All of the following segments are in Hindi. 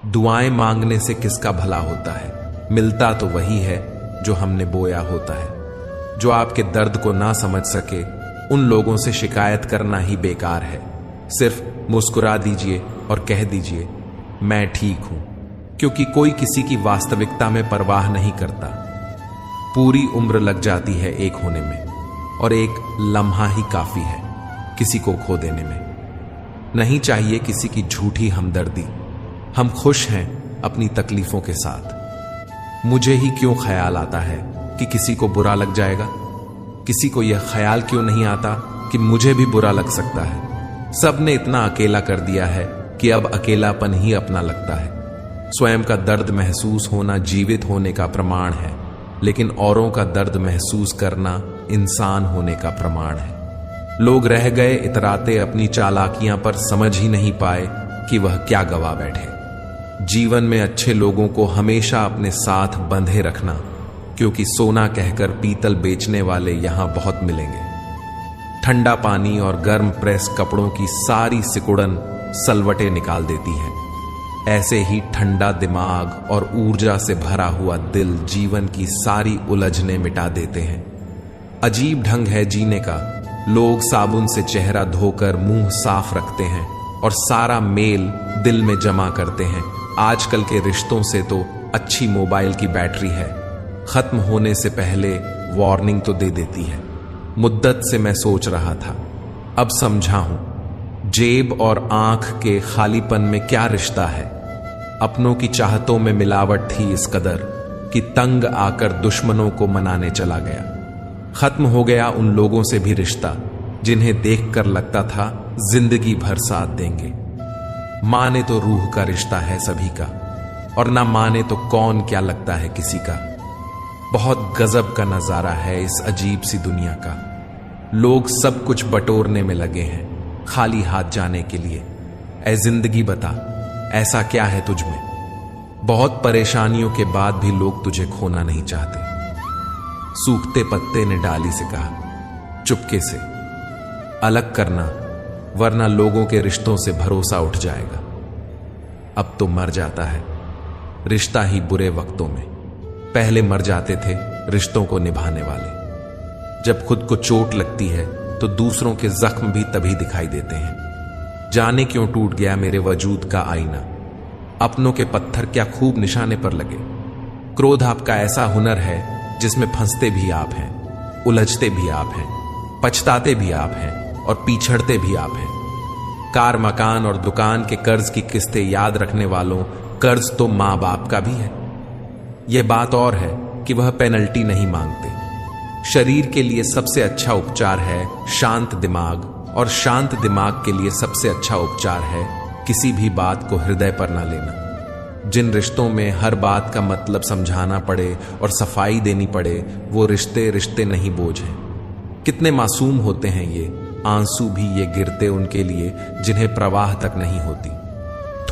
दुआएं मांगने से किसका भला होता है, मिलता तो वही है जो हमने बोया होता है। जो आपके दर्द को ना समझ सके उन लोगों से शिकायत करना ही बेकार है। सिर्फ मुस्कुरा दीजिए और कह दीजिए मैं ठीक हूं, क्योंकि कोई किसी की वास्तविकता में परवाह नहीं करता। पूरी उम्र लग जाती है एक होने में और एक लम्हा ही काफी है किसी को खो देने में। नहीं चाहिए किसी की झूठी हमदर्दी, हम खुश हैं अपनी तकलीफों के साथ। मुझे ही क्यों ख्याल आता है कि किसी को बुरा लग जाएगा? किसी को यह ख्याल क्यों नहीं आता कि मुझे भी बुरा लग सकता है? सबने इतना अकेला कर दिया है कि अब अकेलापन ही अपना लगता है। स्वयं का दर्द महसूस होना जीवित होने का प्रमाण है, लेकिन औरों का दर्द महसूस करना इंसान होने का प्रमाण है। लोग रह गए इतराते अपनी चालाकियां पर, समझ ही नहीं पाए कि वह क्या गवा बैठे। जीवन में अच्छे लोगों को हमेशा अपने साथ बंधे रखना, क्योंकि सोना कहकर पीतल बेचने वाले यहां बहुत मिलेंगे। ठंडा पानी और गर्म प्रेस कपड़ों की सारी सिकुड़न सलवटे निकाल देती है। ऐसे ही ठंडा दिमाग और ऊर्जा से भरा हुआ दिल जीवन की सारी उलझने मिटा देते हैं। अजीब ढंग है जीने का। लोग साबुन से चेहरा धोकर मुंह साफ रखते हैं और सारा मेल दिल में जमा करते हैं। आजकल के रिश्तों से तो अच्छी मोबाइल की बैटरी है, खत्म होने से पहले वार्निंग तो दे देती है। मुद्दत से मैं सोच रहा था, अब समझा हूं जेब और आंख के खालीपन में क्या रिश्ता है। अपनों की चाहतों में मिलावट थी इस कदर कि तंग आकर दुश्मनों को मनाने चला गया। खत्म हो गया उन लोगों से भी रिश्ता जिन्हें देखकर लगता था जिंदगी भर साथ देंगे। माने तो रूह का रिश्ता है सभी का, और ना माने तो कौन क्या लगता है किसी का। बहुत गजब का नजारा है इस अजीब सी दुनिया का। लोग सब कुछ बटोरने में लगे हैं खाली हाथ जाने के लिए। ऐ जिंदगी बता, ऐसा क्या है तुझ में? बहुत परेशानियों के बाद भी लोग तुझे खोना नहीं चाहते। सूखते पत्ते ने डाली से कहा, चुपके से अलग करना, वरना लोगों के रिश्तों से भरोसा उठ जाएगा। अब तो मर जाता है रिश्ता ही बुरे वक्तों में। पहले मर जाते थे रिश्तों को निभाने वाले। जब खुद को चोट लगती है तो दूसरों के जख्म भी तभी दिखाई देते हैं। जाने क्यों टूट गया मेरे वजूद का आईना। अपनों के पत्थर क्या खूब निशाने पर लगे। क्रोध आपका ऐसा हुनर है जिसमें फंसते भी आप हैं, उलझते भी आप हैं, पछताते भी आप हैं और पिछड़ते भी आप हैं। कार, मकान और दुकान के कर्ज की किस्तें याद रखने वालों, कर्ज तो मां बाप का भी है। यह बात और है कि वह पेनल्टी नहीं मांगते। शरीर के लिए सबसे अच्छा उपचार है शांत दिमाग, और शांत दिमाग के लिए सबसे अच्छा उपचार है किसी भी बात को हृदय पर ना लेना। जिन रिश्तों में हर बात का मतलब समझाना पड़े और सफाई देनी पड़े, वो रिश्ते रिश्ते नहीं, बोझ हैं। कितने मासूम होते हैं ये, आंसू भी ये गिरते उनके लिए जिन्हें प्रवाह तक नहीं होती।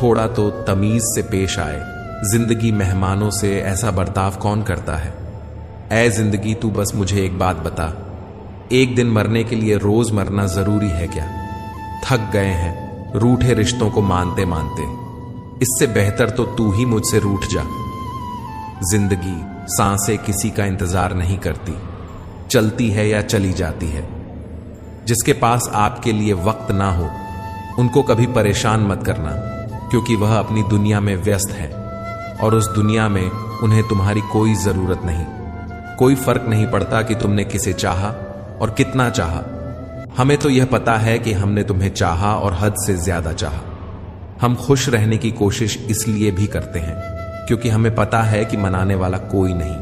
थोड़ा तो तमीज से पेश आए। जिंदगी मेहमानों से ऐसा बर्ताव कौन करता है? ऐ जिंदगी, तू बस मुझे एक बात बता, एक दिन मरने के लिए रोज मरना जरूरी है क्या? थक गए हैं रूठे रिश्तों को मानते मानते। इससे बेहतर तो तू ही मुझसे रूठ जा। जिंदगी सांसें किसी का इंतजार नहीं करती, चलती है या चली जाती है। जिसके पास आपके लिए वक्त ना हो उनको कभी परेशान मत करना, क्योंकि वह अपनी दुनिया में व्यस्त है और उस दुनिया में उन्हें तुम्हारी कोई जरूरत नहीं। कोई फर्क नहीं पड़ता कि तुमने किसे चाहा और कितना चाहा। हमें तो यह पता है कि हमने तुम्हें चाहा और हद से ज्यादा चाहा। हम खुश रहने की कोशिश इसलिए भी करते हैं क्योंकि हमें पता है कि मनाने वाला कोई नहीं।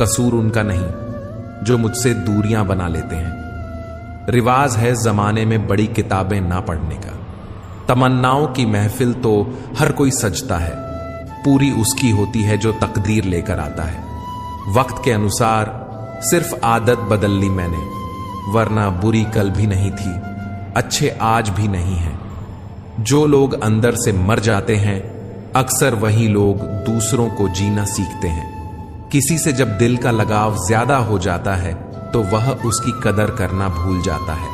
कसूर उनका नहीं जो मुझसे दूरियां बना लेते हैं। रिवाज है जमाने में बड़ी किताबें ना पढ़ने का। तमन्नाओं की महफिल तो हर कोई सजता है, पूरी उसकी होती है जो तकदीर लेकर आता है। वक्त के अनुसार सिर्फ आदत बदल ली मैंने, वरना बुरी कल भी नहीं थी, अच्छे आज भी नहीं है। जो लोग अंदर से मर जाते हैं अक्सर वही लोग दूसरों को जीना सीखते हैं। किसी से जब दिल का लगाव ज्यादा हो जाता है तो वह उसकी कदर करना भूल जाता है।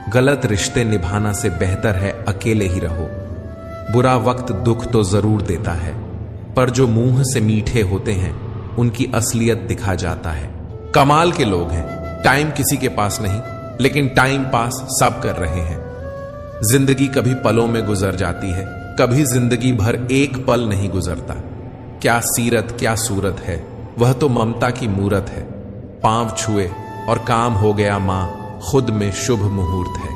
गलत रिश्ते निभाना से बेहतर है अकेले ही रहो। बुरा वक्त दुख तो जरूर देता है, पर जो मुंह से मीठे होते हैं उनकी असलियत दिखा जाता है। कमाल के लोग हैं, टाइम किसी के पास नहीं, लेकिन टाइम पास सब कर रहे हैं। जिंदगी कभी पलों में गुजर जाती है, कभी जिंदगी भर एक पल नहीं गुजरता। क्या सीरत क्या सूरत है, वह तो ममता की मूरत है। पांव छुए और काम हो गया मां, खुद में शुभ मुहूर्त है।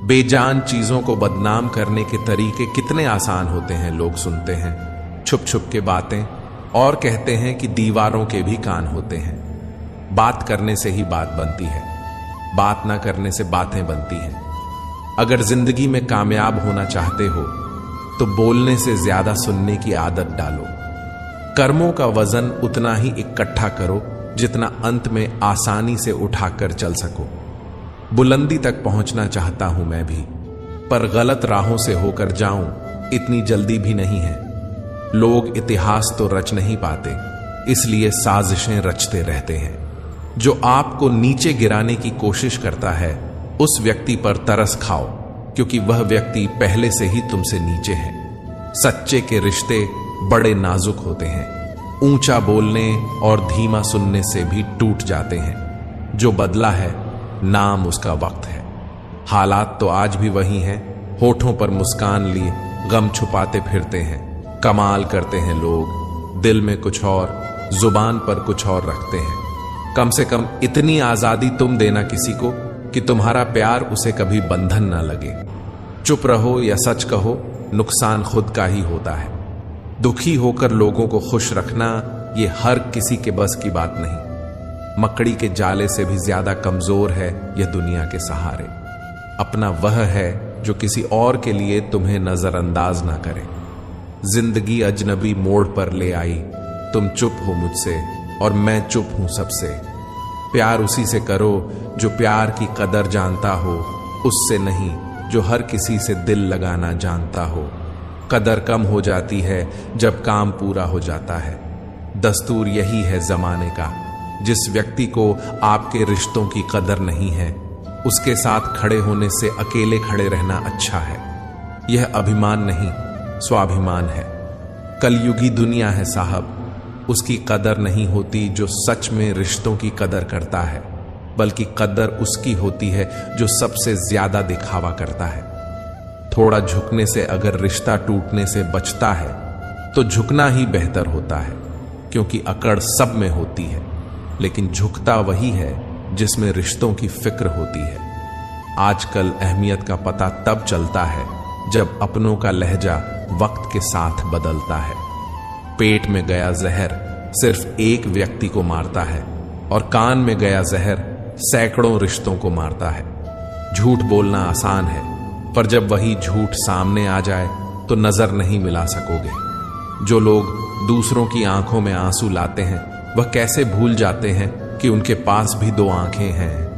बेजान चीजों को बदनाम करने के तरीके कितने आसान होते हैं, लोग सुनते हैं छुप छुप के बातें और कहते हैं कि दीवारों के भी कान होते हैं। बात करने से ही बात बनती है, बात ना करने से बातें बनती हैं। अगर जिंदगी में कामयाब होना चाहते हो तो बोलने से ज्यादा सुनने की आदत डालो। कर्मों का वजन उतना ही इकट्ठा करो जितना अंत में आसानी से उठाकर चल सको। बुलंदी तक पहुंचना चाहता हूं मैं भी, पर गलत राहों से होकर जाऊं इतनी जल्दी भी नहीं है। लोग इतिहास तो रच नहीं पाते, इसलिए साजिशें रचते रहते हैं। जो आपको नीचे गिराने की कोशिश करता है उस व्यक्ति पर तरस खाओ, क्योंकि वह व्यक्ति पहले से ही तुमसे नीचे है। सच्चे के रिश्ते बड़े नाजुक होते हैं, ऊंचा बोलने और धीमा सुनने से भी टूट जाते हैं। जो बदला है नाम उसका वक्त है। हालात तो आज भी वही हैं, होठों पर मुस्कान लिए गम छुपाते फिरते हैं। कमाल करते हैं लोग, दिल में कुछ और, जुबान पर कुछ और रखते हैं। कम से कम इतनी आजादी तुम देना किसी को कि तुम्हारा प्यार उसे कभी बंधन ना लगे। चुप रहो या सच कहो, नुकसान खुद का ही होता है। दुखी होकर लोगों को खुश रखना ये हर किसी के बस की बात नहीं। मकड़ी के जाले से भी ज्यादा कमजोर है यह दुनिया के सहारे। अपना वह है जो किसी और के लिए तुम्हें नजरअंदाज ना करे। जिंदगी अजनबी मोड़ पर ले आई, तुम चुप हो मुझसे और मैं चुप हूं सबसे। प्यार उसी से करो जो प्यार की कदर जानता हो, उससे नहीं जो हर किसी से दिल लगाना जानता हो। कदर कम हो जाती है जब काम पूरा हो जाता है। दस्तूर यही है जमाने का, जिस व्यक्ति को आपके रिश्तों की कदर नहीं है उसके साथ खड़े होने से अकेले खड़े रहना अच्छा है। यह अभिमान नहीं स्वाभिमान है। कलयुगी दुनिया है साहब, उसकी कदर नहीं होती जो सच में रिश्तों की कदर करता है, बल्कि कदर उसकी होती है जो सबसे ज्यादा दिखावा करता है। थोड़ा झुकने से अगर रिश्ता टूटने से बचता है तो झुकना ही बेहतर होता है, क्योंकि अकड़ सब में होती है, लेकिन झुकता वही है जिसमें रिश्तों की फिक्र होती है। आजकल अहमियत का पता तब चलता है जब अपनों का लहजा वक्त के साथ बदलता है। पेट में गया जहर सिर्फ एक व्यक्ति को मारता है और कान में गया जहर सैकड़ों रिश्तों को मारता है। झूठ बोलना आसान है, पर जब वही झूठ सामने आ जाए तो नजर नहीं मिला सकोगे। जो लोग दूसरों की आंखों में आंसू लाते हैं वह कैसे भूल जाते हैं कि उनके पास भी दो आंखें हैं।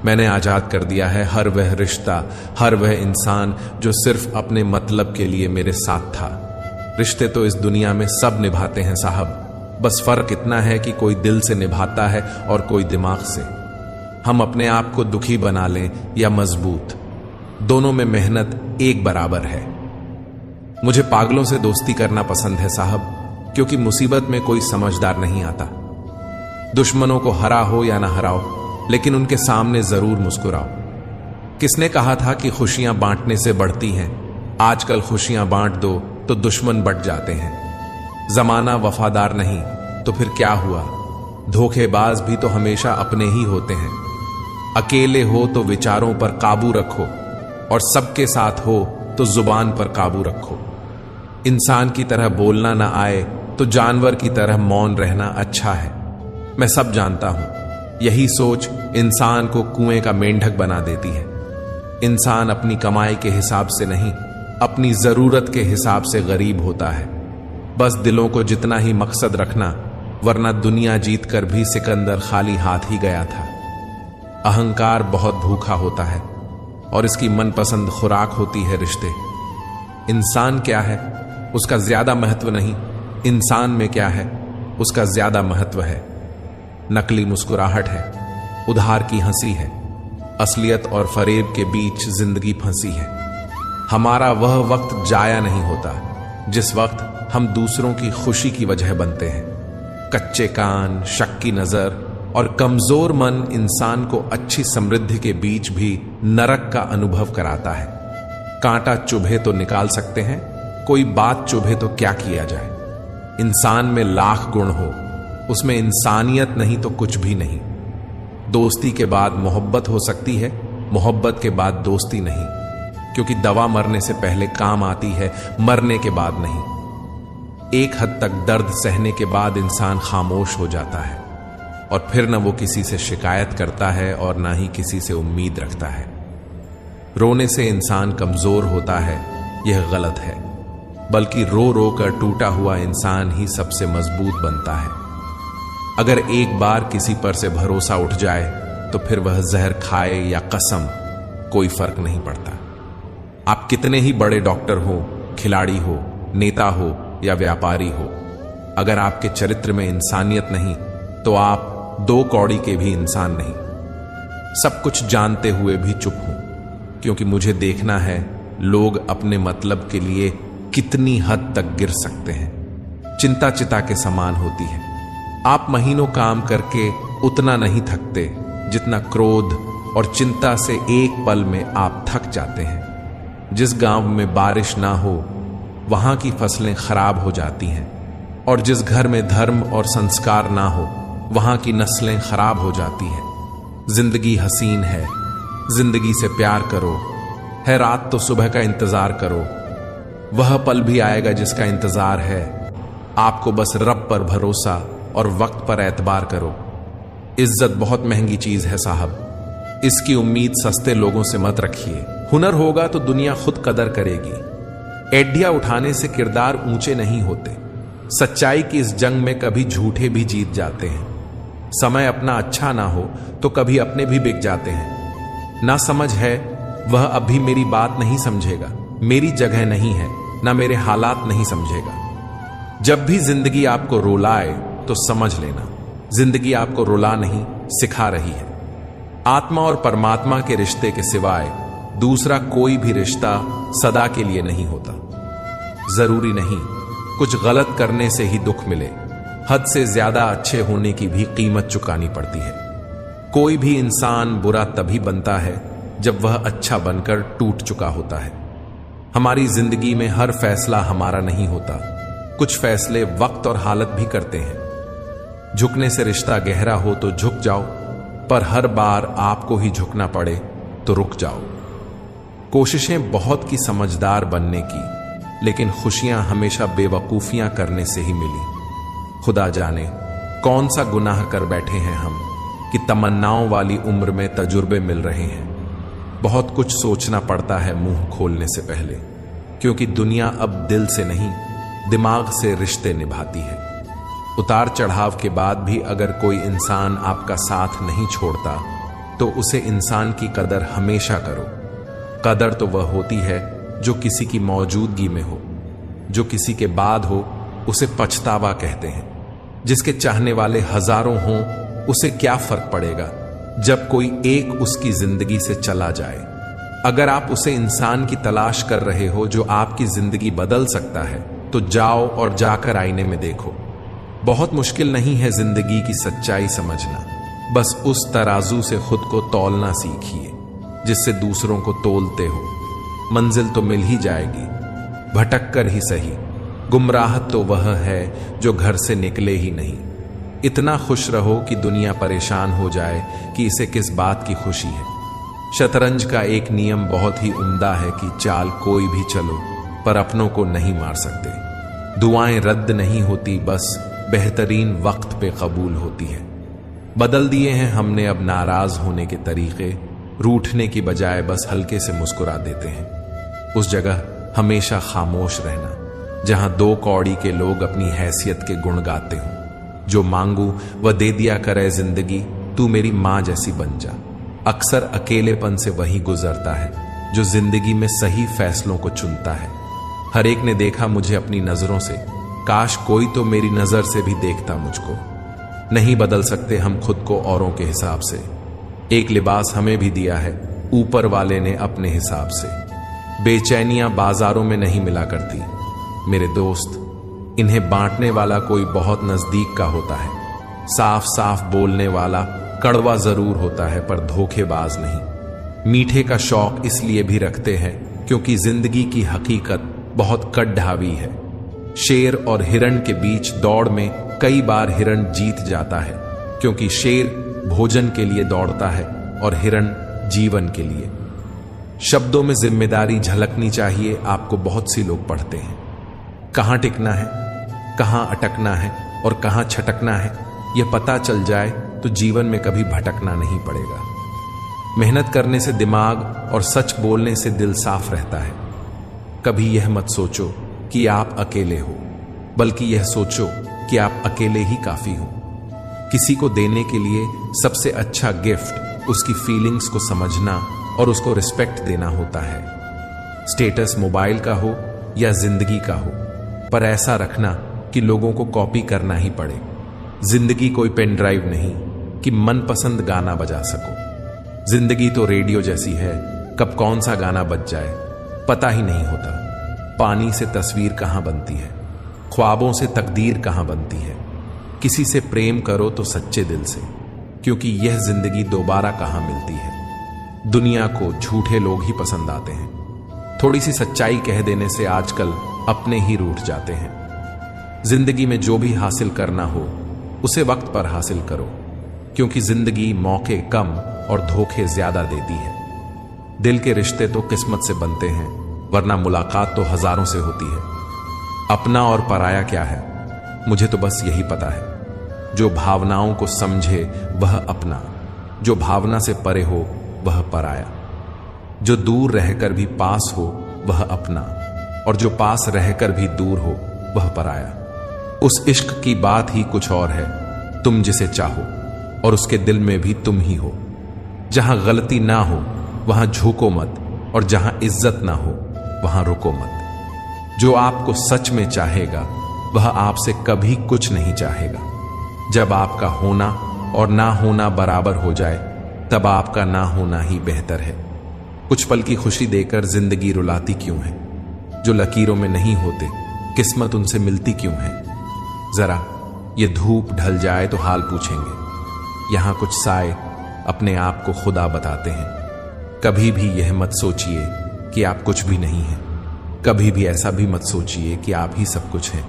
मैंने आजाद कर दिया है हर वह रिश्ता, हर वह इंसान जो सिर्फ अपने मतलब के लिए मेरे साथ था। रिश्ते तो इस दुनिया में सब निभाते हैं साहब, बस फर्क इतना है कि कोई दिल से निभाता है और कोई दिमाग से। हम अपने आप को दुखी बना लें या मजबूत, दोनों में मेहनत एक बराबर है। मुझे पागलों से दोस्ती करना पसंद है साहब, क्योंकि मुसीबत में कोई समझदार नहीं आता। दुश्मनों को हरा हो या ना हराओ, लेकिन उनके सामने जरूर मुस्कुराओ। किसने कहा था कि खुशियां बांटने से बढ़ती हैं? आजकल खुशियां बांट दो तो दुश्मन बट जाते हैं। जमाना वफादार नहीं तो फिर क्या हुआ? धोखेबाज भी तो हमेशा अपने ही होते हैं। अकेले हो तो विचारों पर काबू रखो, और सबके साथ हो तो जुबान पर काबू रखो। इंसान की तरह बोलना ना आए तो जानवर की तरह मौन रहना अच्छा है। मैं सब जानता हूं, यही सोच इंसान को कुएं का मेंढक बना देती है। इंसान अपनी कमाई के हिसाब से नहीं, अपनी जरूरत के हिसाब से गरीब होता है। बस दिलों को जितना ही मकसद रखना, वरना दुनिया जीत कर भी सिकंदर खाली हाथ ही गया था। अहंकार बहुत भूखा होता है और इसकी मनपसंद खुराक होती है रिश्ते। इंसान क्या है उसका ज्यादा महत्व नहीं, इंसान में क्या है उसका ज्यादा महत्व है। नकली मुस्कुराहट है, उधार की हंसी है, असलियत और फरेब के बीच जिंदगी फंसी है। हमारा वह वक्त जाया नहीं होता जिस वक्त हम दूसरों की खुशी की वजह बनते हैं। कच्चे कान, शक की नजर और कमजोर मन इंसान को अच्छी समृद्धि के बीच भी नरक का अनुभव कराता है। कांटा चुभे तो निकाल सकते हैं, कोई बात चुभे तो क्या किया जाए। इंसान में लाख गुण हो, उसमें इंसानियत नहीं तो कुछ भी नहीं। दोस्ती के बाद मोहब्बत हो सकती है, मोहब्बत के बाद दोस्ती नहीं, क्योंकि दवा मरने से पहले काम आती है, मरने के बाद नहीं। एक हद तक दर्द सहने के बाद इंसान खामोश हो जाता है और फिर न वो किसी से शिकायत करता है और ना ही किसी से उम्मीद रखता है। रोने से इंसान कमजोर होता है, यह गलत है, बल्कि रो रो कर टूटा हुआ इंसान ही सबसे मजबूत बनता है। अगर एक बार किसी पर से भरोसा उठ जाए तो फिर वह जहर खाए या कसम, कोई फर्क नहीं पड़ता। आप कितने ही बड़े डॉक्टर हो, खिलाड़ी हो, नेता हो या व्यापारी हो, अगर आपके चरित्र में इंसानियत नहीं तो आप 2 कौड़ी के भी इंसान नहीं। सब कुछ जानते हुए भी चुप हूं, क्योंकि मुझे देखना है लोग अपने मतलब के लिए कितनी हद तक गिर सकते हैं। चिंता चिता के समान होती है। आप महीनों काम करके उतना नहीं थकते जितना क्रोध और चिंता से एक पल में आप थक जाते हैं। जिस गांव में बारिश ना हो वहां की फसलें खराब हो जाती हैं, और जिस घर में धर्म और संस्कार ना हो वहां की नस्लें खराब हो जाती हैं। जिंदगी हसीन है, जिंदगी से प्यार करो। है रात तो सुबह का इंतजार करो। वह पल भी आएगा जिसका इंतजार है। आपको बस रब पर भरोसा और वक्त पर एतबार करो। इज्जत बहुत महंगी चीज है साहब, इसकी उम्मीद सस्ते लोगों से मत रखिए। हुनर होगा तो दुनिया खुद कदर करेगी। एडिया उठाने से किरदार ऊंचे नहीं होते। सच्चाई की इस जंग में कभी झूठे भी जीत जाते हैं। समय अपना अच्छा ना हो तो कभी अपने भी बिक जाते हैं। ना समझ है वह अभी मेरी बात नहीं समझेगा, मेरी जगह नहीं है, ना मेरे हालात नहीं समझेगा। जब भी जिंदगी आपको रुलाए तो समझ लेना, जिंदगी आपको रुला नहीं, सिखा रही है। आत्मा और परमात्मा के रिश्ते के सिवाय दूसरा कोई भी रिश्ता सदा के लिए नहीं होता। जरूरी नहीं कुछ गलत करने से ही दुख मिले, हद से ज्यादा अच्छे होने की भी कीमत चुकानी पड़ती है। कोई भी इंसान बुरा तभी बनता है जब वह अच्छा बनकर टूट चुका होता है। हमारी जिंदगी में हर फैसला हमारा नहीं होता, कुछ फैसले वक्त और हालत भी करते हैं। झुकने से रिश्ता गहरा हो तो झुक जाओ, पर हर बार आपको ही झुकना पड़े तो रुक जाओ। कोशिशें बहुत की समझदार बनने की, लेकिन खुशियां हमेशा बेवकूफियां करने से ही मिली। खुदा जाने कौन सा गुनाह कर बैठे हैं हम कि तमन्नाओं वाली उम्र में तजुर्बे मिल रहे हैं। बहुत कुछ सोचना पड़ता है मुंह खोलने से पहले, क्योंकि दुनिया अब दिल से नहीं दिमाग से रिश्ते निभाती है। उतार चढ़ाव के बाद भी अगर कोई इंसान आपका साथ नहीं छोड़ता तो उसे इंसान की कदर हमेशा करो। कदर तो वह होती है जो किसी की मौजूदगी में हो, जो किसी के बाद हो उसे पछतावा कहते हैं। जिसके चाहने वाले हजारों हों उसे क्या फर्क पड़ेगा जब कोई एक उसकी जिंदगी से चला जाए। अगर आप उसे इंसान की तलाश कर रहे हो जो आपकी जिंदगी बदल सकता है तो जाओ और जाकर आईने में देखो। बहुत मुश्किल नहीं है जिंदगी की सच्चाई समझना, बस उस तराजू से खुद को तौलना सीखिए जिससे दूसरों को तोलते हो। मंजिल तो मिल ही जाएगी, भटक कर ही सही। गुमराहत तो वह है जो घर से निकले ही नहीं। इतना खुश रहो कि दुनिया परेशान हो जाए कि इसे किस बात की खुशी है। शतरंज का एक नियम बहुत ही उम्दा है कि चाल कोई भी चलो पर अपनों को नहीं मार सकते। दुआएं रद्द नहीं होती, बस बेहतरीन वक्त पे कबूल होती है। बदल दिए हैं हमने अब नाराज होने के तरीके, रूठने की बजाय बस हल्के से मुस्कुरा देते हैं। उस जगह हमेशा खामोश रहना जहां 2 कौड़ी के लोग अपनी हैसियत के गुण गाते हों। जो मांगू वह दे दिया करे जिंदगी, तू मेरी मां जैसी बन जा। अक्सर अकेलेपन से वही गुजरता है जो जिंदगी में सही फैसलों को चुनता है। हर एक ने देखा मुझे अपनी नजरों से, काश कोई तो मेरी नजर से भी देखता मुझको। नहीं बदल सकते हम खुद को औरों के हिसाब से। एक लिबास हमें भी दिया है ऊपर वाले ने अपने हिसाब से। बेचैनियां बाजारों में नहीं मिला करती मेरे दोस्त, इन्हें बांटने वाला कोई बहुत नजदीक का होता है। साफ साफ बोलने वाला कड़वा जरूर होता है पर धोखेबाज नहीं। मीठे का शौक इसलिए भी रखते हैं क्योंकि जिंदगी की हकीकत बहुत कड़ढावी है। शेर और हिरण के बीच दौड़ में कई बार हिरण जीत जाता है क्योंकि शेर भोजन के लिए दौड़ता है और हिरण जीवन के लिए। शब्दों में जिम्मेदारी झलकनी चाहिए, आपको बहुत सी लोग पढ़ते हैं। कहां टिकना है, कहां अटकना है और कहां छटकना है, यह पता चल जाए तो जीवन में कभी भटकना नहीं पड़ेगा। मेहनत करने से दिमाग और सच बोलने से दिल साफ रहता है। कभी यह मत सोचो कि आप अकेले हो, बल्कि यह सोचो कि आप अकेले ही काफी हो। किसी को देने के लिए सबसे अच्छा गिफ्ट उसकी फीलिंग्स को समझना और उसको रिस्पेक्ट देना होता है। स्टेटस मोबाइल का हो या जिंदगी का हो, पर ऐसा रखना कि लोगों को कॉपी करना ही पड़े। जिंदगी कोई पेन ड्राइव नहीं कि मनपसंद गाना बजा सको। जिंदगी तो रेडियो जैसी है, कब कौन सा गाना बज जाए पता ही नहीं होता। पानी से तस्वीर कहां बनती है, ख्वाबों से तकदीर कहां बनती है। किसी से प्रेम करो तो सच्चे दिल से, क्योंकि यह जिंदगी दोबारा कहां मिलती है। दुनिया को झूठे लोग ही पसंद आते हैं। थोड़ी सी सच्चाई कह देने से आजकल अपने ही रूठ जाते हैं। जिंदगी में जो भी हासिल करना हो उसे वक्त पर हासिल करो, क्योंकि जिंदगी मौके कम और धोखे ज्यादा देती है। दिल के रिश्ते तो किस्मत से बनते हैं, वरना मुलाकात तो हजारों से होती है। अपना और पराया क्या है, मुझे तो बस यही पता है। जो भावनाओं को समझे वह अपना, जो भावना से परे हो वह पराया। जो दूर रहकर भी पास हो वह अपना, और जो पास रहकर भी दूर हो वह पराया। उस इश्क की बात ही कुछ और है, तुम जिसे चाहो और उसके दिल में भी तुम ही हो। जहां गलती ना हो वहां झुको मत, और जहां इज्जत ना हो वहां रुको मत। जो आपको सच में चाहेगा वह आपसे कभी कुछ नहीं चाहेगा। जब आपका होना और ना होना बराबर हो जाए तब आपका ना होना ही बेहतर है। कुछ पल की खुशी देकर जिंदगी रुलाती क्यों है? जो लकीरों में नहीं होते किस्मत उनसे मिलती क्यों है? जरा ये धूप ढल जाए तो हाल पूछेंगे। यहां कुछ साए अपने आप को खुदा बताते हैं। कभी भी यह मत सोचिए कि आप कुछ भी नहीं हैं। कभी भी ऐसा भी मत सोचिए कि आप ही सब कुछ हैं।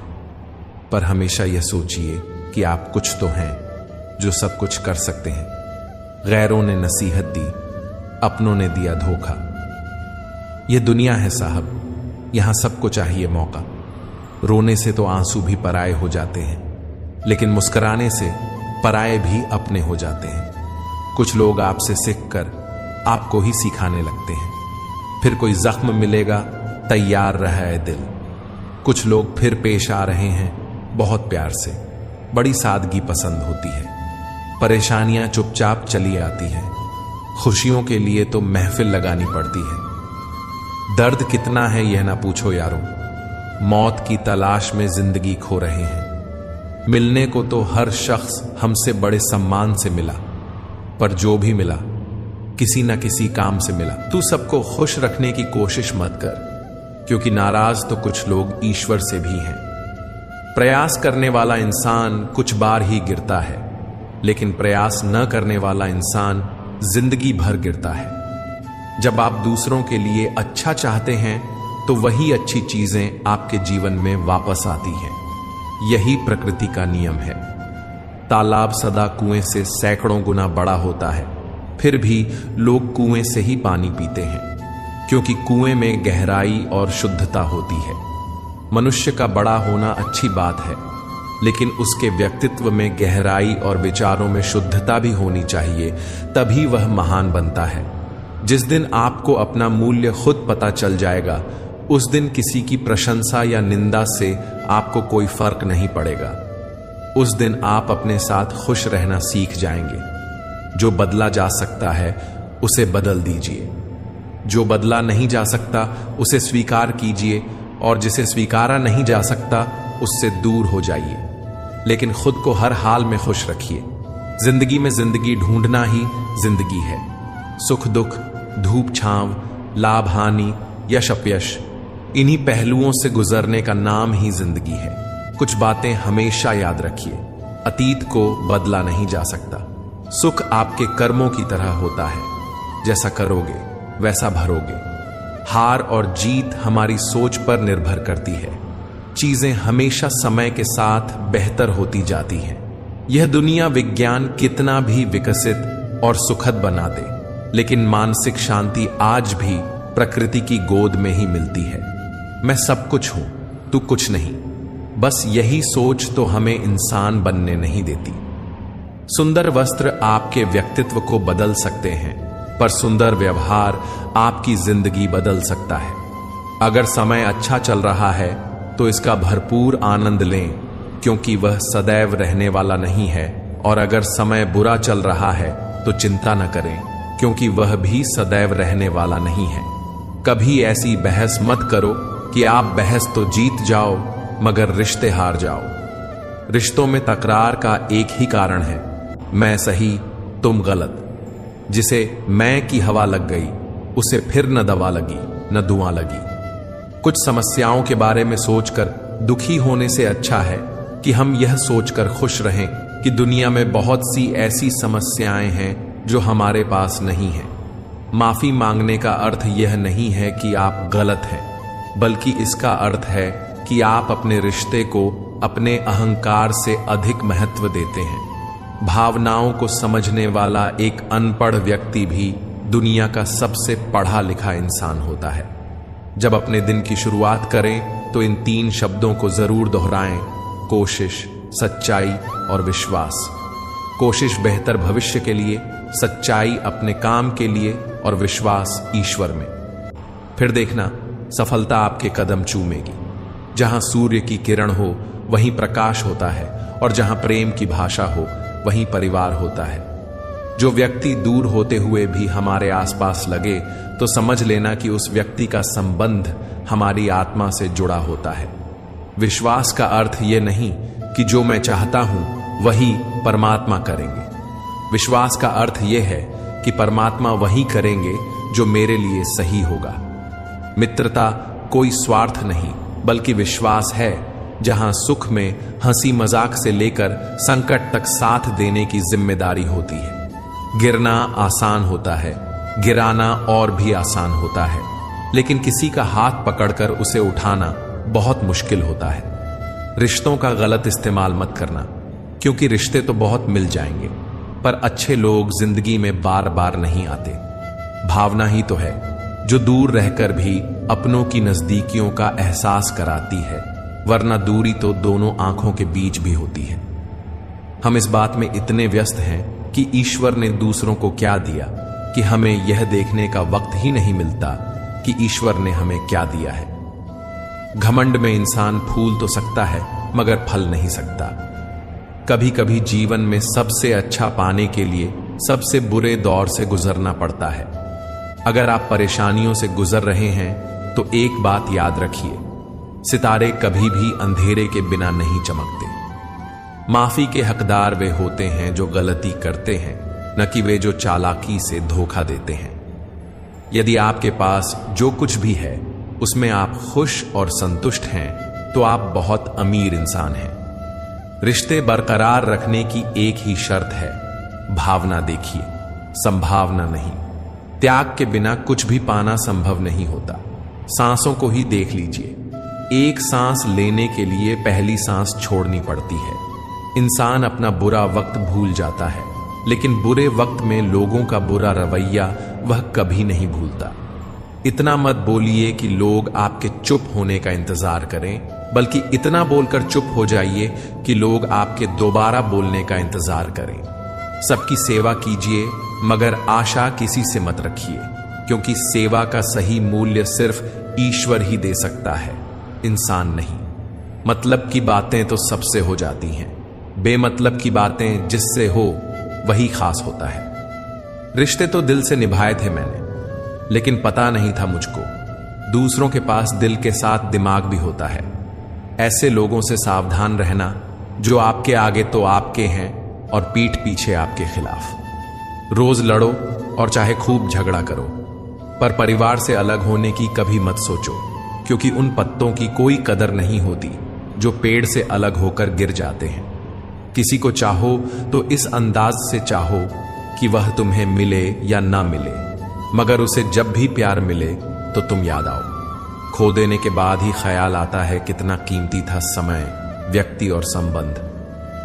पर हमेशा यह सोचिए कि आप कुछ तो हैं जो सब कुछ कर सकते हैं। गैरों ने नसीहत दी, अपनों ने दिया धोखा। यह दुनिया है साहब, यहां सबको चाहिए मौका। रोने से तो आंसू भी पराए हो जाते हैं, लेकिन मुस्कुराने से पराए भी अपने हो जाते हैं। कुछ लोग आपसे सीखकर आपको ही सिखाने लगते हैं। फिर कोई जख्म मिलेगा, तैयार रहा है दिल। कुछ लोग फिर पेश आ रहे हैं बहुत प्यार से, बड़ी सादगी पसंद होती है। परेशानियां चुपचाप चली आती हैं, खुशियों के लिए तो महफिल लगानी पड़ती है। दर्द कितना है यह ना पूछो यारों, मौत की तलाश में जिंदगी खो रहे हैं। मिलने को तो हर शख्स हमसे बड़े सम्मान से मिला, पर जो भी मिला किसी न किसी काम से मिला। तू सबको खुश रखने की कोशिश मत कर, क्योंकि नाराज तो कुछ लोग ईश्वर से भी हैं। प्रयास करने वाला इंसान कुछ बार ही गिरता है, लेकिन प्रयास न करने वाला इंसान जिंदगी भर गिरता है। जब आप दूसरों के लिए अच्छा चाहते हैं तो वही अच्छी चीजें आपके जीवन में वापस आती हैं। यही प्रकृति का नियम है। तालाब सदा कुएं से सैकड़ों गुना बड़ा होता है, फिर भी लोग कुएं से ही पानी पीते हैं, क्योंकि कुएं में गहराई और शुद्धता होती है। मनुष्य का बड़ा होना अच्छी बात है, लेकिन उसके व्यक्तित्व में गहराई और विचारों में शुद्धता भी होनी चाहिए, तभी वह महान बनता है। जिस दिन आपको अपना मूल्य खुद पता चल जाएगा, उस दिन किसी की प्रशंसा या निंदा से आपको कोई फर्क नहीं पड़ेगा। उस दिन आप अपने साथ खुश रहना सीख जाएंगे। जो बदला जा सकता है उसे बदल दीजिए, जो बदला नहीं जा सकता उसे स्वीकार कीजिए, और जिसे स्वीकारा नहीं जा सकता उससे दूर हो जाइए। लेकिन खुद को हर हाल में खुश रखिए। जिंदगी में जिंदगी ढूंढना ही जिंदगी है। सुख दुख, धूप छांव, लाभ हानि, यश अपयश, इन्हीं पहलुओं से गुजरने का नाम ही जिंदगी है। कुछ बातें हमेशा याद रखिए, अतीत को बदला नहीं जा सकता। सुख आपके कर्मों की तरह होता है, जैसा करोगे वैसा भरोगे। हार और जीत हमारी सोच पर निर्भर करती है। चीजें हमेशा समय के साथ बेहतर होती जाती हैं। यह दुनिया विज्ञान कितना भी विकसित और सुखद बना दे, लेकिन मानसिक शांति आज भी प्रकृति की गोद में ही मिलती है। मैं सब कुछ हूं, तू कुछ नहीं। बस यही सोच तो हमें इंसान बनने नहीं देती। सुंदर वस्त्र आपके व्यक्तित्व को बदल सकते हैं, पर सुंदर व्यवहार आपकी जिंदगी बदल सकता है। अगर समय अच्छा चल रहा है तो इसका भरपूर आनंद लें, क्योंकि वह सदैव रहने वाला नहीं है। और अगर समय बुरा चल रहा है तो चिंता न करें, क्योंकि वह भी सदैव रहने वाला नहीं है। कभी ऐसी बहस मत करो कि आप बहस तो जीत जाओ मगर रिश्ते हार जाओ। रिश्तों में तकरार का एक ही कारण है, मैं सही तुम गलत। जिसे मैं की हवा लग गई, उसे फिर न दवा लगी न धुआं लगी। कुछ समस्याओं के बारे में सोचकर दुखी होने से अच्छा है कि हम यह सोचकर खुश रहें कि दुनिया में बहुत सी ऐसी समस्याएं हैं जो हमारे पास नहीं हैं। माफी मांगने का अर्थ यह नहीं है कि आप गलत हैं, बल्कि इसका अर्थ है कि आप अपने रिश्ते को अपने अहंकार से अधिक महत्व देते हैं। भावनाओं को समझने वाला एक अनपढ़ व्यक्ति भी दुनिया का सबसे पढ़ा लिखा इंसान होता है। जब अपने दिन की शुरुआत करें तो इन 3 शब्दों को जरूर दोहराएं: कोशिश, सच्चाई और विश्वास। कोशिश बेहतर भविष्य के लिए, सच्चाई अपने काम के लिए और विश्वास ईश्वर में। फिर देखना, सफलता आपके कदम चूमेगी। जहां सूर्य की किरण हो वहीं प्रकाश होता है, और जहां प्रेम की भाषा हो वहीं परिवार होता है। जो व्यक्ति दूर होते हुए भी हमारे आसपास लगे तो समझ लेना कि उस व्यक्ति का संबंध हमारी आत्मा से जुड़ा होता है। विश्वास का अर्थ यह नहीं कि जो मैं चाहता हूं वही परमात्मा करेंगे। विश्वास का अर्थ यह है कि परमात्मा वही करेंगे जो मेरे लिए सही होगा। मित्रता कोई स्वार्थ नहीं, बल्कि विश्वास है, जहां सुख में हंसी मजाक से लेकर संकट तक साथ देने की जिम्मेदारी होती है। गिरना आसान होता है, गिराना और भी आसान होता है, लेकिन किसी का हाथ पकड़कर उसे उठाना बहुत मुश्किल होता है। रिश्तों का गलत इस्तेमाल मत करना, क्योंकि रिश्ते तो बहुत मिल जाएंगे, पर अच्छे लोग जिंदगी में बार बार नहीं आते। भावना ही तो है जो दूर रहकर भी अपनों की नजदीकियों का एहसास कराती है, वरना दूरी तो दोनों आंखों के बीच भी होती है। हम इस बात में इतने व्यस्त हैं कि ईश्वर ने दूसरों को क्या दिया कि हमें यह देखने का वक्त ही नहीं मिलता कि ईश्वर ने हमें क्या दिया है। घमंड में इंसान फूल तो सकता है मगर फल नहीं सकता। कभी कभी जीवन में सबसे अच्छा पाने के लिए सबसे बुरे दौर से गुजरना पड़ता है। अगर आप परेशानियों से गुजर रहे हैं तो एक बात याद रखिए, सितारे कभी भी अंधेरे के बिना नहीं चमकते। माफी के हकदार वे होते हैं जो गलती करते हैं, न कि वे जो चालाकी से धोखा देते हैं। यदि आपके पास जो कुछ भी है उसमें आप खुश और संतुष्ट हैं तो आप बहुत अमीर इंसान हैं। रिश्ते बरकरार रखने की एक ही शर्त है, भावना देखिए, संभावना नहीं। त्याग के बिना कुछ भी पाना संभव नहीं होता। सांसों को ही देख लीजिए, एक सांस लेने के लिए पहली सांस छोड़नी पड़ती है। इंसान अपना बुरा वक्त भूल जाता है, लेकिन बुरे वक्त में लोगों का बुरा रवैया वह कभी नहीं भूलता। इतना मत बोलिए कि लोग आपके चुप होने का इंतजार करें, बल्कि इतना बोलकर चुप हो जाइए कि लोग आपके दोबारा बोलने का इंतजार करें। सबकी सेवा कीजिए, मगर आशा किसी से मत रखिए, क्योंकि सेवा का सही मूल्य सिर्फ ईश्वर ही दे सकता है, इंसान नहीं। मतलब की बातें तो सबसे हो जाती हैं, बेमतलब की बातें जिससे हो वही खास होता है। रिश्ते तो दिल से निभाए थे मैंने, लेकिन पता नहीं था मुझको दूसरों के पास दिल के साथ दिमाग भी होता है। ऐसे लोगों से सावधान रहना जो आपके आगे तो आपके हैं और पीठ पीछे आपके खिलाफ। रोज लड़ो और चाहे खूब झगड़ा करो, पर परिवार से अलग होने की कभी मत सोचो, क्योंकि उन पत्तों की कोई कदर नहीं होती जो पेड़ से अलग होकर गिर जाते हैं। किसी को चाहो तो इस अंदाज से चाहो कि वह तुम्हें मिले या ना मिले, मगर उसे जब भी प्यार मिले तो तुम याद आओ। खो देने के बाद ही ख्याल आता है कितना कीमती था समय, व्यक्ति और संबंध।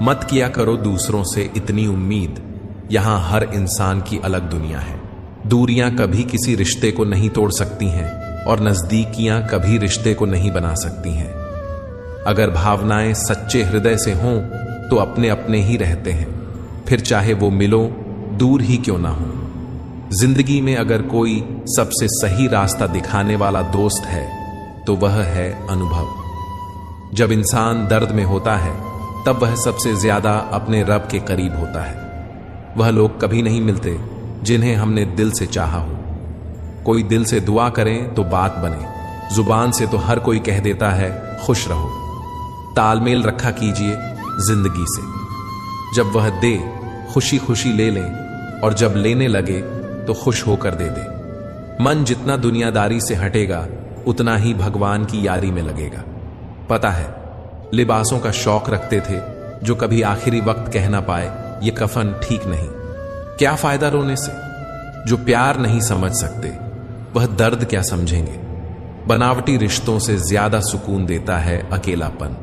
मत किया करो दूसरों से इतनी उम्मीद, यहां हर इंसान की अलग दुनिया है। दूरियां कभी किसी रिश्ते को नहीं तोड़ सकती हैं और नजदीकियां कभी रिश्ते को नहीं बना सकती हैं। अगर भावनाएं सच्चे हृदय से हों तो अपने अपने ही रहते हैं, फिर चाहे वो मिलो दूर ही क्यों ना हो। जिंदगी में अगर कोई सबसे सही रास्ता दिखाने वाला दोस्त है तो वह है अनुभव। जब इंसान दर्द में होता है तब वह सबसे ज्यादा अपने रब के करीब होता है। वह लोग कभी नहीं मिलते जिन्हें हमने दिल से चाहा हो। कोई दिल से दुआ करें तो बात बने, जुबान से तो हर कोई कह देता है खुश रहो। तालमेल रखा कीजिए जिंदगी से, जब वह दे खुशी खुशी ले लें और जब लेने लगे तो खुश होकर दे दे। मन जितना दुनियादारी से हटेगा उतना ही भगवान की यारी में लगेगा। पता है, लिबासों का शौक रखते थे जो कभी आखिरी वक्त कह ना पाए ये कफन ठीक नहीं। क्या फायदा रोने से? जो प्यार नहीं समझ सकते वह दर्द क्या समझेंगे। बनावटी रिश्तों से ज्यादा सुकून देता है अकेलापन।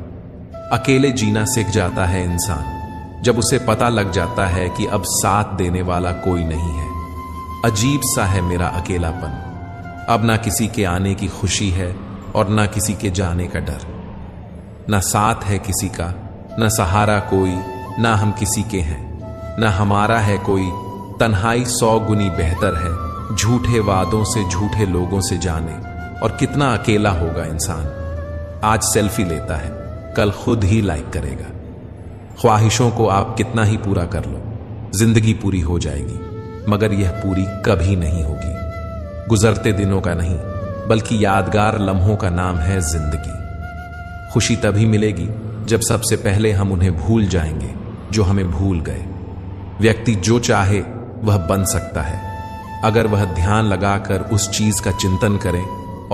अकेले जीना सीख जाता है इंसान जब उसे पता लग जाता है कि अब साथ देने वाला कोई नहीं है। अजीब सा है मेरा अकेलापन, अब ना किसी के आने की खुशी है और ना किसी के जाने का डर। ना साथ है किसी का, ना सहारा कोई, ना हम किसी के हैं, ना हमारा है कोई। तन्हाई 100 गुनी बेहतर है झूठे वादों से, झूठे लोगों से जाने। और कितना अकेला होगा इंसान। आज सेल्फी लेता है, कल खुद ही लाइक करेगा। ख्वाहिशों को आप कितना ही पूरा कर लो, जिंदगी पूरी हो जाएगी, मगर यह पूरी कभी नहीं होगी। गुजरते दिनों का नहीं बल्कि यादगार लम्हों का नाम है जिंदगी। खुशी तभी मिलेगी जब सबसे पहले हम उन्हें भूल जाएंगे जो हमें भूल गए। व्यक्ति जो चाहे वह बन सकता है अगर वह ध्यान लगाकर उस चीज का चिंतन करे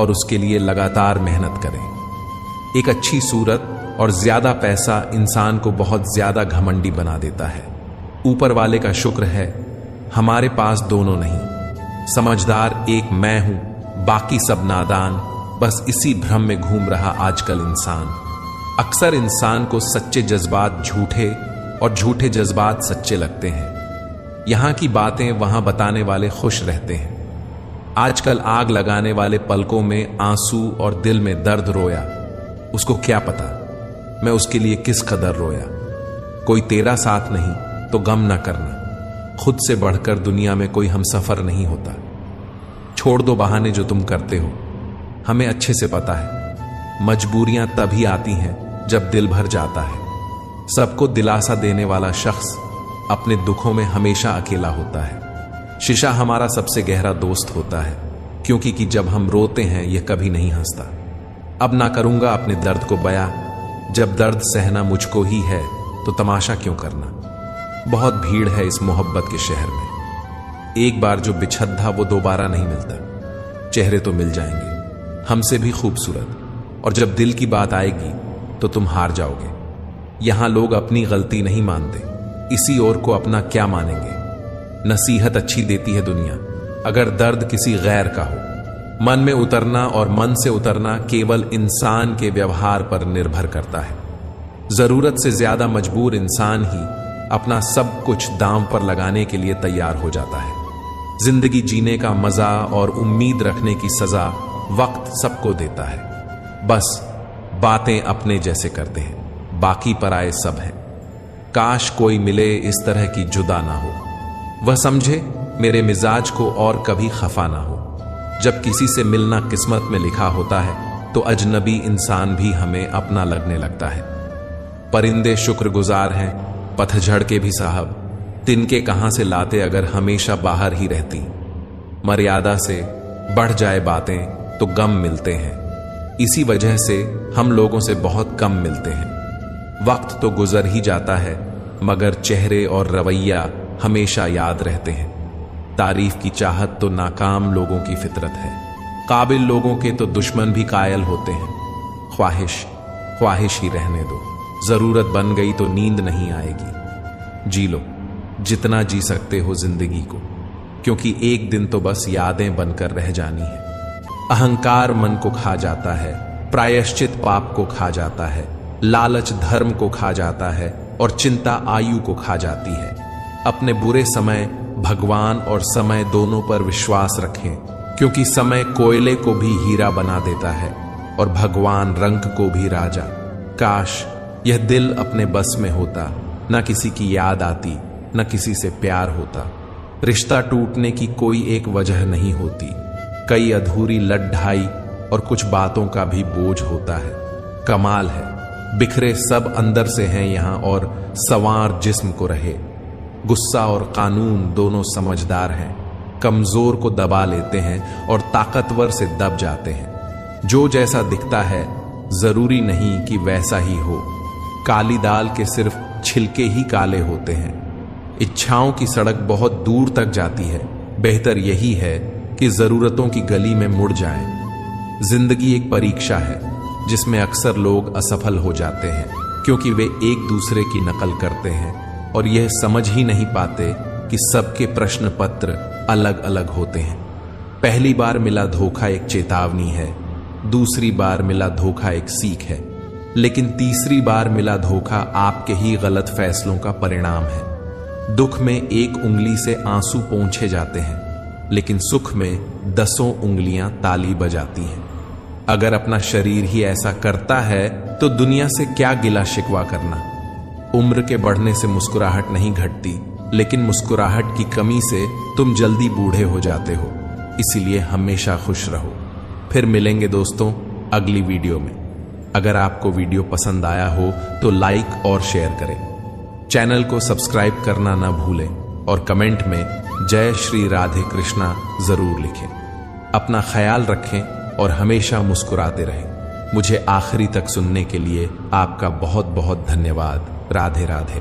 और उसके लिए लगातार मेहनत करे। एक अच्छी सूरत और ज्यादा पैसा इंसान को बहुत ज्यादा घमंडी बना देता है। ऊपर वाले का शुक्र है हमारे पास दोनों नहीं। समझदार एक मैं हूं, बाकी सब नादान। बस इसी भ्रम में घूम रहा आजकल इंसान। अक्सर इंसान को सच्चे जज्बात झूठे और झूठे जज्बात सच्चे लगते हैं। यहां की बातें वहां बताने वाले खुश रहते हैं। आजकल आग लगाने वाले पलकों में आंसू और दिल में दर्द रोया। उसको क्या पता मैं उसके लिए किस कदर रोया। कोई तेरा साथ नहीं तो गम ना करना। खुद से बढ़कर दुनिया में कोई हम सफर नहीं होता। छोड़ दो बहाने जो तुम करते हो, हमें अच्छे से पता है मजबूरियां तभी आती हैं जब दिल भर जाता है। सबको दिलासा देने वाला शख्स अपने दुखों में हमेशा अकेला होता है। शीशा हमारा सबसे गहरा दोस्त होता है, क्योंकि कि जब हम रोते हैं यह कभी नहीं हंसता। अब ना करूंगा अपने दर्द को बयां, जब दर्द सहना मुझको ही है तो तमाशा क्यों करना। बहुत भीड़ है इस मोहब्बत के शहर में। एक बार जो बिछद्दा वो दोबारा नहीं मिलता। चेहरे तो मिल जाएंगे हमसे भी खूबसूरत, और जब दिल की बात आएगी तो तुम हार जाओगे। यहां लोग अपनी गलती नहीं मानते, इसी ओर को अपना क्या मानेंगे। नसीहत अच्छी देती है दुनिया अगर दर्द किसी गैर का हो। मन में उतरना और मन से उतरना केवल इंसान के व्यवहार पर निर्भर करता है। जरूरत से ज्यादा मजबूर इंसान ही अपना सब कुछ दांव पर लगाने के लिए तैयार हो जाता है। जिंदगी जीने का मजा और उम्मीद रखने की सजा वक्त सबको देता है। बस बातें अपने जैसे करते हैं, बाकी पराए सब हैं। काश कोई मिले इस तरह की जुदा ना हो, वह समझे मेरे मिजाज को और कभी खफा ना हो। जब किसी से मिलना किस्मत में लिखा होता है तो अजनबी इंसान भी हमें अपना लगने लगता है। परिंदे शुक्रगुजार हैं पतझड़ के भी साहब, तिनके कहां से लाते अगर हमेशा बाहर ही रहती। मर्यादा से बढ़ जाए बातें तो गम मिलते हैं, इसी वजह से हम लोगों से बहुत कम मिलते हैं। वक्त तो गुजर ही जाता है मगर चेहरे और रवैया हमेशा याद रहते हैं। तारीफ की चाहत तो नाकाम लोगों की फितरत है। काबिल लोगों के तो दुश्मन भी कायल होते हैं। ख्वाहिश ही रहने दो, जरूरत बन गई तो नींद नहीं आएगी। जी लो जितना जी सकते हो जिंदगी को, क्योंकि एक दिन तो बस यादें बनकर रह जानी है। अहंकार मन को खा जाता है, प्रायश्चित पाप को खा जाता है, लालच धर्म को खा जाता है और चिंता आयु को खा जाती है। अपने बुरे समय भगवान और समय दोनों पर विश्वास रखें, क्योंकि समय कोयले को भी हीरा बना देता है और भगवान रंग को भी राजा। काश यह दिल अपने बस में होता, न किसी की याद आती, न किसी से प्यार होता। रिश्ता टूटने की कोई एक वजह नहीं होती, कई अधूरी लड्ढाई और कुछ बातों का भी बोझ होता है। कमाल है, बिखरे सब अंदर से हैं यहां और सवार जिस्म को रहे। गुस्सा और कानून दोनों समझदार हैं, कमजोर को दबा लेते हैं और ताकतवर से दब जाते हैं। जो जैसा दिखता है जरूरी नहीं कि वैसा ही हो। काली दाल के सिर्फ छिलके ही काले होते हैं। इच्छाओं की सड़क बहुत दूर तक जाती है, बेहतर यही है कि जरूरतों की गली में मुड़ जाएं। जिंदगी एक परीक्षा है जिसमें अक्सर लोग असफल हो जाते हैं, क्योंकि वे एक दूसरे की नकल करते हैं और यह समझ ही नहीं पाते कि सबके प्रश्न पत्र अलग अलग होते हैं। पहली बार मिला धोखा एक चेतावनी है, दूसरी बार मिला धोखा एक सीख है, लेकिन तीसरी बार मिला धोखा आपके ही गलत फैसलों का परिणाम है। दुख में एक उंगली से आंसू पोंछे जाते हैं, लेकिन सुख में 10 उंगलियां ताली बजाती हैं। अगर अपना शरीर ही ऐसा करता है तो दुनिया से क्या गिला शिकवा करना। उम्र के बढ़ने से मुस्कुराहट नहीं घटती, लेकिन मुस्कुराहट की कमी से तुम जल्दी बूढ़े हो जाते हो। इसीलिए हमेशा खुश रहो। फिर मिलेंगे दोस्तों अगली वीडियो में। अगर आपको वीडियो पसंद आया हो तो लाइक और शेयर करें, चैनल को सब्सक्राइब करना ना भूलें और कमेंट में जय श्री राधे कृष्णा जरूर लिखें। अपना ख्याल रखें और हमेशा मुस्कुराते रहें। मुझे आखिरी तक सुनने के लिए आपका बहुत बहुत धन्यवाद। राधे राधे।